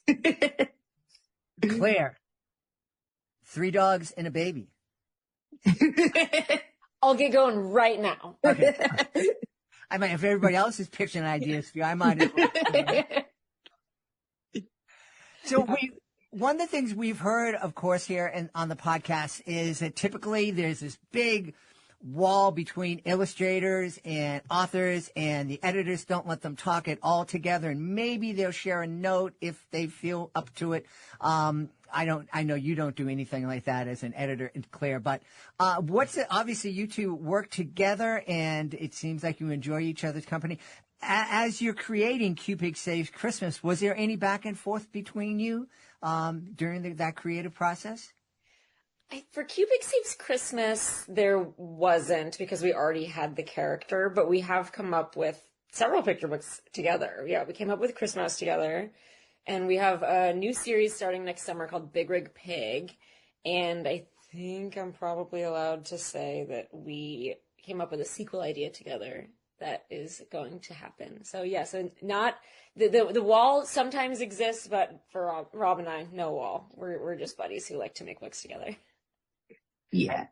Broadway. Claire, 3 dogs and a baby. I'll get going right now. Okay. I might, if everybody else is pitching ideas for you, I might as well. So one of the things we've heard, of course, here and on the podcast is that typically there's this big wall between illustrators and authors, and the editors don't let them talk it all together, and maybe they'll share a note if they feel up to it. I know you don't do anything like that as an editor, Claire, but obviously you two work together, and it seems like you enjoy each other's company. As you're creating Cupid Saves Christmas, was there any back and forth between you during that creative process? For Cupid Saves Christmas, there wasn't, because we already had the character, but we have come up with several picture books together. Yeah, we came up with Christmas together, and we have a new series starting next summer called Big Rig Pig, and I think I'm probably allowed to say that we came up with a sequel idea together that is going to happen. So yeah, so not the wall sometimes exists, but for Rob and I, no wall. We're just buddies who like to make books together. Yeah.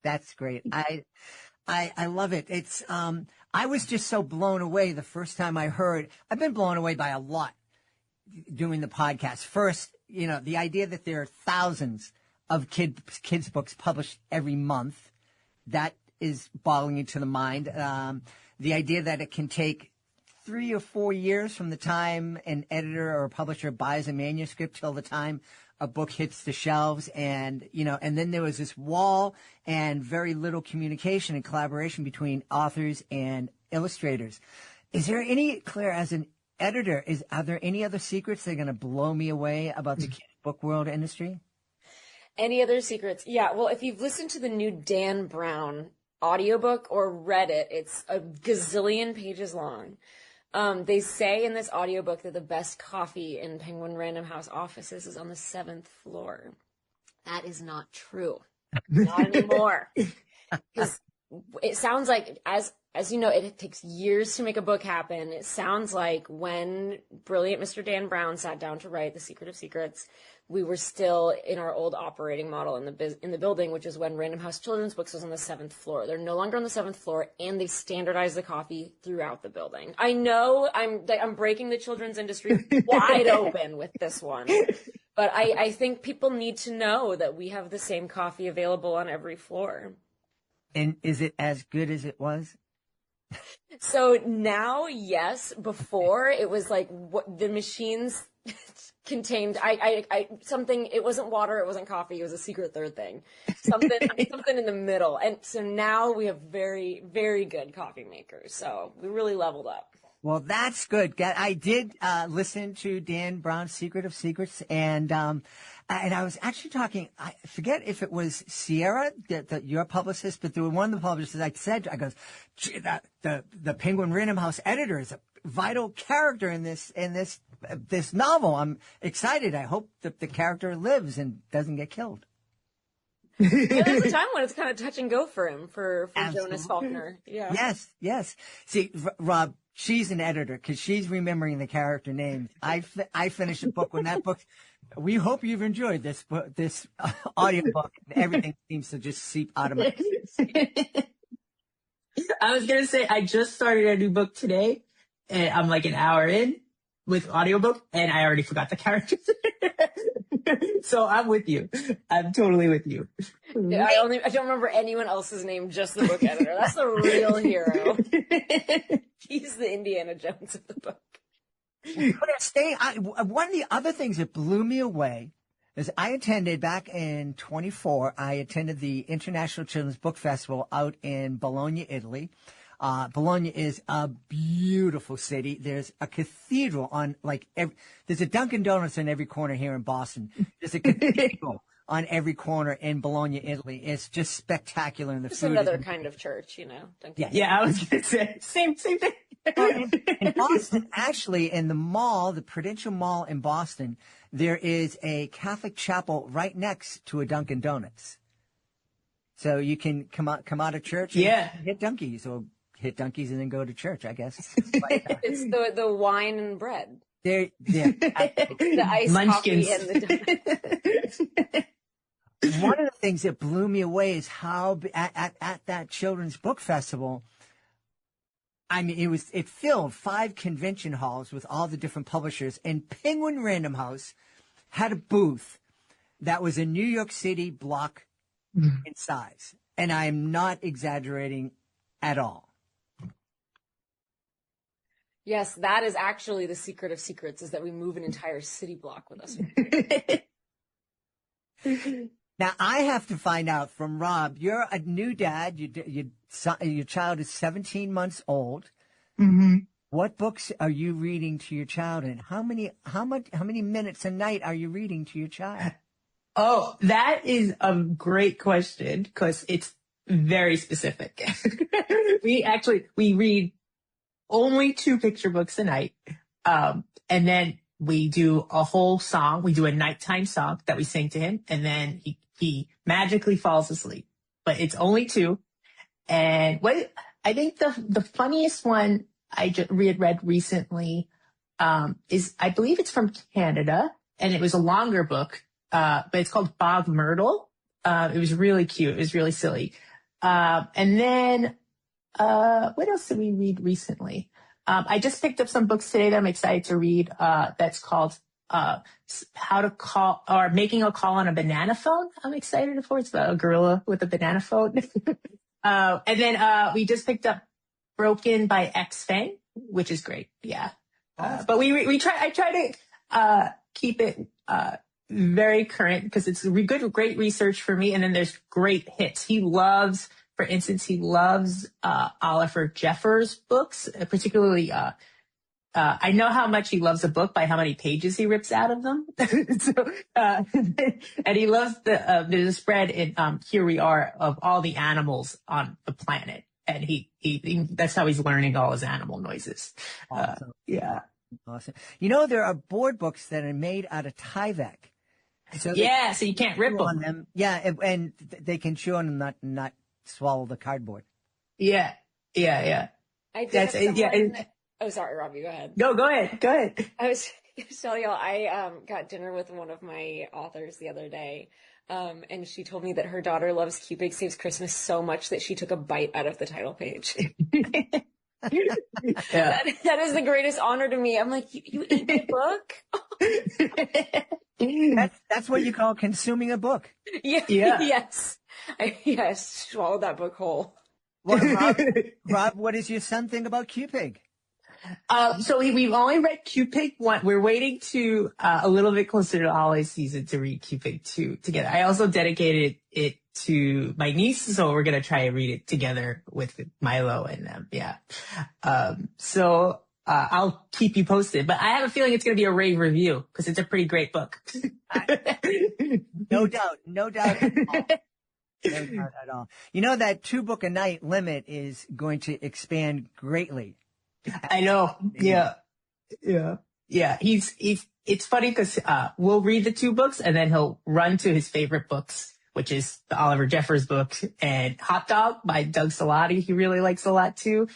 That's great. I love it. It's, I was just so blown away the first time I heard. I've been blown away by a lot doing the podcast. First, the idea that there are thousands of kids books published every month, that is boggling into the mind. The idea that it can take 3 or 4 years from the time an editor or a publisher buys a manuscript till the time a book hits the shelves, and then there was this wall and very little communication and collaboration between authors and illustrators. Is there any, Claire, as an editor, are there any other secrets that are going to blow me away about the kids book world industry? Any other secrets? Yeah, well, if you've listened to the new Dan Brown audiobook or read it, it's a gazillion pages long. They say in this audiobook that the best coffee in Penguin Random House offices is on the 7th floor. That is not true. Not anymore. Because it sounds like, as you know, it takes years to make a book happen. It sounds like when brilliant Mr. Dan Brown sat down to write The Secret of Secrets, we were still in our old operating model in the building, which is when Random House Children's Books was on the 7th floor. They're no longer on the 7th floor, and they've standardized the coffee throughout the building. I know I'm breaking the children's industry wide open with this one, but I think people need to know that we have the same coffee available on every floor. And is it as good as it was? So now, yes. Before, it was like what the machines contained something. It wasn't water, it wasn't coffee, it was a secret third thing, something in the middle. And so now we have very, very good coffee makers, so we really leveled up. Well, that's good. I did listen to Dan Brown's Secret of Secrets, and I was actually talking, I forget if it was Sierra, your publicist, but there was one of the publishers I goes, gee, the Penguin Random House editor is a vital character in this novel. I'm excited. I hope that the character lives and doesn't get killed. Yeah, there's a time when it's kind of touch and go for him, for Jonas Faulkner. Yeah. Yes. See, Rob, she's an editor because she's remembering the character names. I finished a book when that book. We hope you've enjoyed this audio book. Everything seems to just seep out of my head. I was gonna say I just started a new book today, and I'm like an hour in with audiobook, and I already forgot the characters. So I'm with you. I'm totally with you. Yeah, I don't remember anyone else's name, just the book editor. That's the real hero. He's the Indiana Jones of the book. One of the other things that blew me away is I attended back in 24. I attended the International Children's Book Festival out in Bologna, Italy. Bologna is a beautiful city. There's a cathedral on there's a Dunkin' Donuts in every corner here in Boston. There's a cathedral on every corner in Bologna, Italy. It's just spectacular. And the Just food another is kind of church, you know. Yeah, I was going to say same thing. in Boston, actually, in the mall, the Prudential Mall in Boston, there is a Catholic chapel right next to a Dunkin' Donuts. So you can come out of church and hit Dunkies, or hit Dunkies and then go to church, I guess. It's the wine and bread. The iced Munchkins. coffee and the One of the things that blew me away is how at that children's book festival, I mean, it filled 5 convention halls with all the different publishers, and Penguin Random House had a booth that was a New York City block in size. And I am not exaggerating at all. Yes, that is actually the secret of secrets, is that we move an entire city block with us. Now, I have to find out from Rob, you're a new dad. Your child is 17 months old. Mm-hmm. What books are you reading to your child, and how many minutes a night are you reading to your child? Oh, that is a great question because it's very specific. We read only 2 picture books a night. And then we do a whole song. We do a nighttime song that we sing to him, and then he magically falls asleep. But it's only 2. And what I think the funniest one I just read recently is, I believe it's from Canada, and it was a longer book, but it's called Bob Myrtle. It was really cute. It was really silly. And then what else did we read recently? I just picked up some books today that I'm excited to read. That's called How to Call, or Making a Call on a Banana Phone. I'm excited for it. It's about a gorilla with a banana phone. And then we just picked up Broken by X Fang, which is great. Yeah. But I try to keep it very current because it's great research for me. And then there's great hits. For instance, he loves Oliver Jeffers books, particularly I know how much he loves a book by how many pages he rips out of them. And he loves there's a spread in Here We Are of all the animals on the planet. And he that's how he's learning all his animal noises. Awesome. Yeah. Awesome. You know, there are board books that are made out of Tyvek. So so you can't rip them. Yeah, and they can chew on them, not swallow the cardboard. Yeah. I did Oh, sorry, Robbie, go ahead. No, go ahead. I was going to tell y'all, I got dinner with one of my authors the other day, and she told me that her daughter loves Cupid Saves Christmas so much that she took a bite out of the title page. Yeah. That is the greatest honor to me. I'm like, you ate my book? That's what you call consuming a book. Yeah. Yes. I swallowed that book whole. Well, Rob, what does your son think about Cupid? So we've only read Cupid 1. We're waiting to a little bit closer to the holiday season to read Cupid 2 together. I also dedicated it to my niece, so we're gonna try and read it together with Milo and them. Yeah. So I'll keep you posted, but I have a feeling it's gonna be a rave review because it's a pretty great book. No doubt. No doubt at all. You know that 2 book a night limit is going to expand greatly. I know. Yeah. It's funny because we'll read the 2 books and then he'll run to his favorite books, which is the Oliver Jeffers book and Hot Dog by Doug Salati. He really likes a lot too.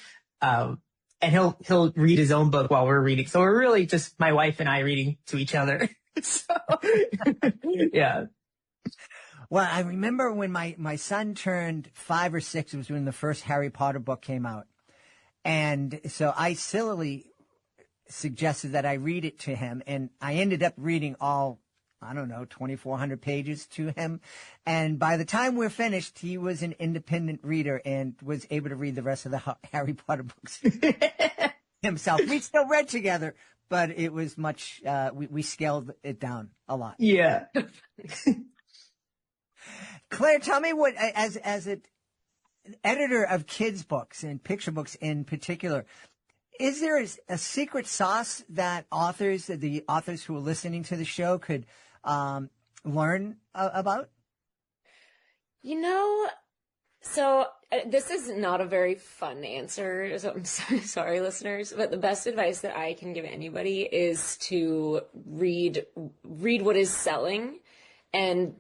And he'll read his own book while we're reading. So we're really just my wife and I reading to each other. So, yeah. Well, I remember when my son turned 5 or 6, it was when the first Harry Potter book came out. And so I sillily suggested that I read it to him, and I ended up reading all, 2,400 pages to him. And by the time we're finished, he was an independent reader and was able to read the rest of the Harry Potter books himself. We still read together, but it was much, we scaled it down a lot. Yeah. Claire, tell me what, editor of kids' books and picture books in particular, is there a secret sauce that the authors who are listening to the show could learn about? So this is not a very fun answer, so I'm so sorry, listeners, but the best advice that I can give anybody is to read what is selling and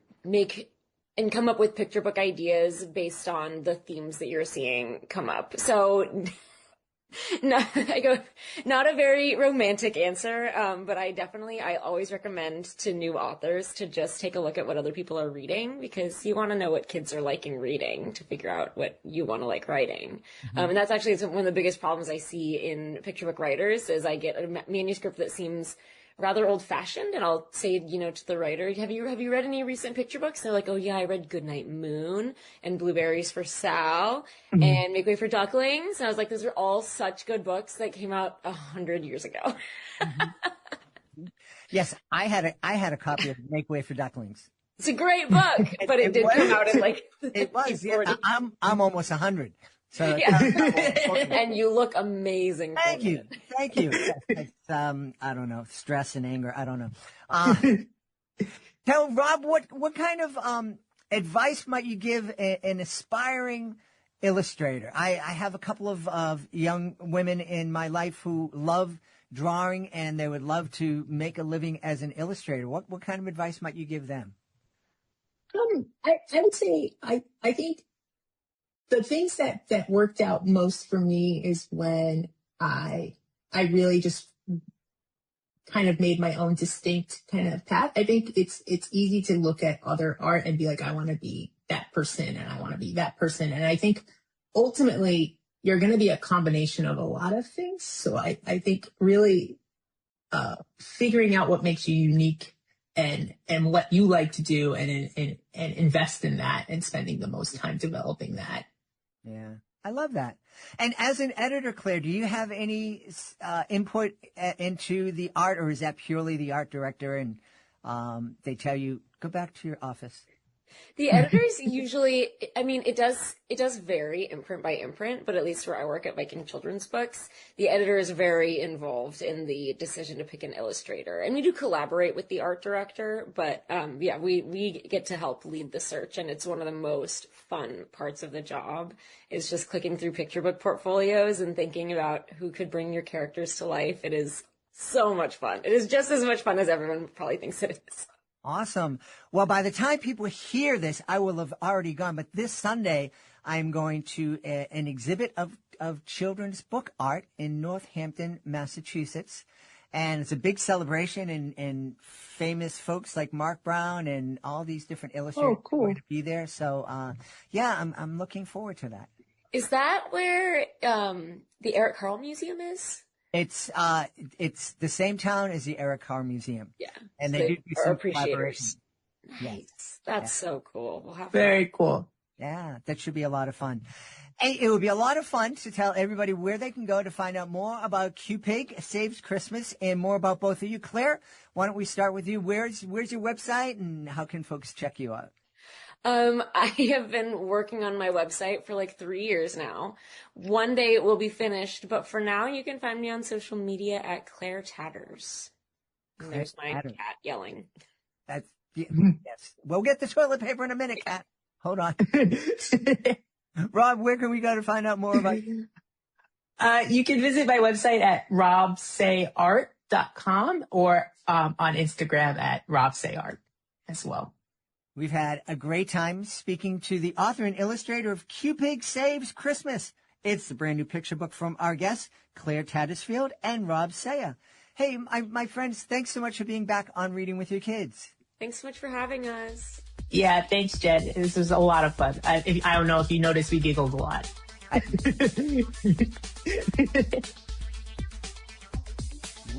come up with picture book ideas based on the themes that you're seeing come up. So not a very romantic answer, but I always recommend to new authors to just take a look at what other people are reading, because you want to know what kids are liking reading to figure out what you want to like writing. And that's actually one of the biggest problems I see in picture book writers is I get a manuscript that seems rather old-fashioned, and I'll say, to the writer, have you read any recent picture books? And they're like, oh yeah, I read Goodnight Moon and Blueberries for Sal and Make Way for Ducklings. And I was like, those are all such good books that came out 100 years ago. Yes, I had a copy of Make Way for Ducklings. It's a great book, but it did come out in like it was. Yeah, I'm almost 100. So yeah. And you look amazing. Thank you. It's, I don't know, stress and anger. I don't know. Tell Rob, what kind of advice might you give an aspiring illustrator? I have a couple of young women in my life who love drawing and they would love to make a living as an illustrator. What kind of advice might you give them? I would say I think the things that worked out most for me is when I really just kind of made my own distinct kind of path. I think it's easy to look at other art and be like, I want to be that person and I want to be that person. And I think ultimately you're going to be a combination of a lot of things. So I think really figuring out what makes you unique and what you like to do and invest in that and spending the most time developing that. Yeah, I love that. And as an editor, Claire, do you have any input into the art, or is that purely the art director and they tell you, go back to your office? The editors usually, it does vary imprint by imprint, but at least where I work at Viking Children's Books, the editor is very involved in the decision to pick an illustrator. And we do collaborate with the art director, but we get to help lead the search, and it's one of the most fun parts of the job is just clicking through picture book portfolios and thinking about who could bring your characters to life. It is so much fun. It is just as much fun as everyone probably thinks it is. Awesome. Well, by the time people hear this, I will have already gone. But this Sunday, I'm going to an exhibit of children's book art in Northampton, Massachusetts. And it's a big celebration, and famous folks like Mark Brown and all these different illustrators are going to be there. So, I'm looking forward to that. Is that where the Eric Carle Museum is? It's the same town as the Eric Carle Museum. Yeah. And so they do some collaboration. Nice. Yes. That's so cool. We'll have very cool. Yeah, that should be a lot of fun. Hey, it would be a lot of fun to tell everybody where they can go to find out more about Q-Pig Saves Christmas and more about both of you. Claire, why don't we start with you? Where's your website and how can folks check you out? I have been working on my website for like 3 years now. One day it will be finished, but for now you can find me on social media at Claire Tatters. And there's my cat yelling. That's yes. We'll get the toilet paper in a minute, Cat. Hold on. Rob, where can we go to find out more about you? You can visit my website at robsayart.com or on Instagram at robsayart as well. We've had a great time speaking to the author and illustrator of Q-Pig Saves Christmas. It's the brand new picture book from our guests, Claire Tattersfield and Rob Saya. Hey, my friends, thanks so much for being back on Reading with Your Kids. Thanks so much for having us. Yeah, thanks, Jed. This was a lot of fun. I don't know if you noticed, we giggled a lot.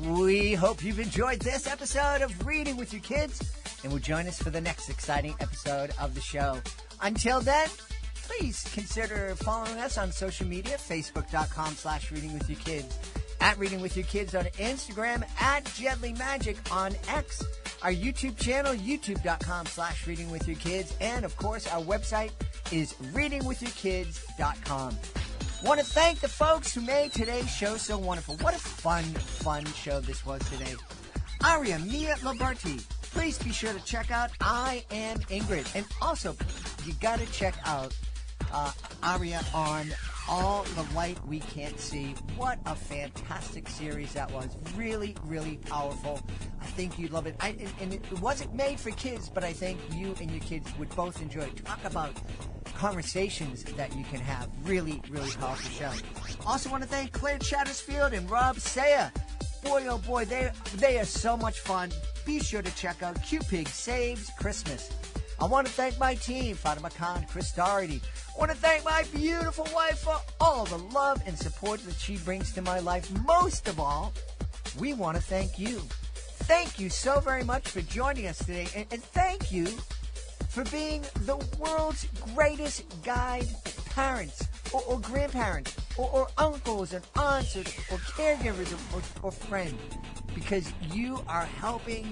We hope you've enjoyed this episode of Reading with Your Kids and will join us for the next exciting episode of the show. Until then, please consider following us on social media, facebook.com/readingwithyourkids, at Reading with Your Kids on Instagram, at JedleyMagic on X, our YouTube channel, youtube.com/readingwithyourkids, and of course our website, is readingwithyourkids.com. Want to thank the folks who made today's show so wonderful. What a fun show this was today. Aria Mia Loberti. Please be sure to check out I Am Ingrid. And also, you got to check out Aria on All the Light We Can't See. What a fantastic series that was. Really, really powerful. I think you'd love it. And it wasn't made for kids, but I think you and your kids would both enjoy it. Talk about conversations that you can have. Really, really powerful show. Also want to thank Claire Chattersfield and Rob Saya. Boy, oh boy, they are so much fun. Be sure to check out Q-Pig Saves Christmas. I want to thank my team, Fatima Khan, Chris Doherty. I want to thank my beautiful wife for all the love and support that she brings to my life. Most of all, we want to thank you. Thank you so very much for joining us today. And thank you for being the world's greatest guide parents or grandparents or uncles and aunts or caregivers or friends, because you are helping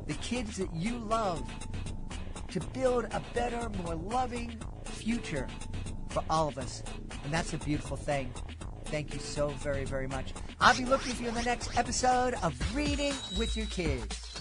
the kids that you love to build a better, more loving future for all of us. And that's a beautiful thing. Thank you so very, very much. I'll be looking for you in the next episode of Reading with Your Kids.